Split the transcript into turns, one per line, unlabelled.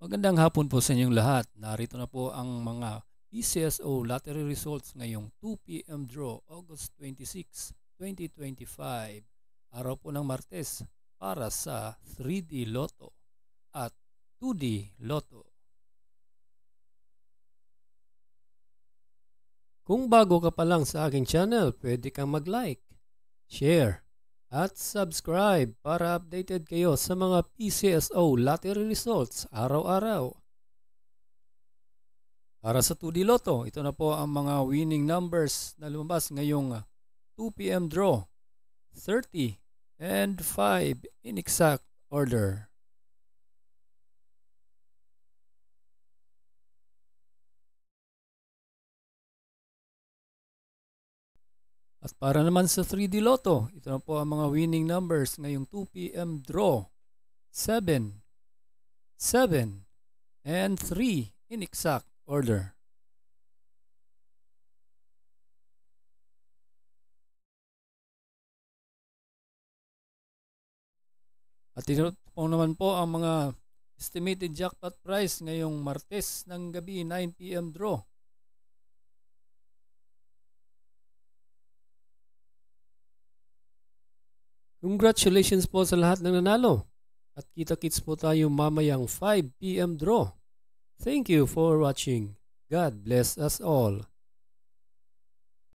Magandang hapon po sa inyong lahat. Narito na po ang mga PCSO lottery results ngayong 2 p.m. draw, August 26, 2025. Araw po ng Martes para sa 3D Lotto at 2D Lotto.
Kung bago ka pa lang sa aking channel, pwede kang mag-like, share, at subscribe para updated kayo sa mga PCSO lottery results araw-araw.
Para sa 2D Lotto, ito na po ang mga winning numbers na lumabas ngayong 2 p.m. draw, 30 and 5 in exact order. At para naman sa 3D Lotto, ito na po ang mga winning numbers ngayong 2 p.m. draw. 7, 7, and 3 in exact order. At ito po naman po ang mga estimated jackpot price ngayong Martes ng gabi 9 p.m. draw.
Congratulations po sa lahat ng nanalo. At kita-kits po tayo mamayang 5 p.m. draw. Thank you for watching. God bless us all.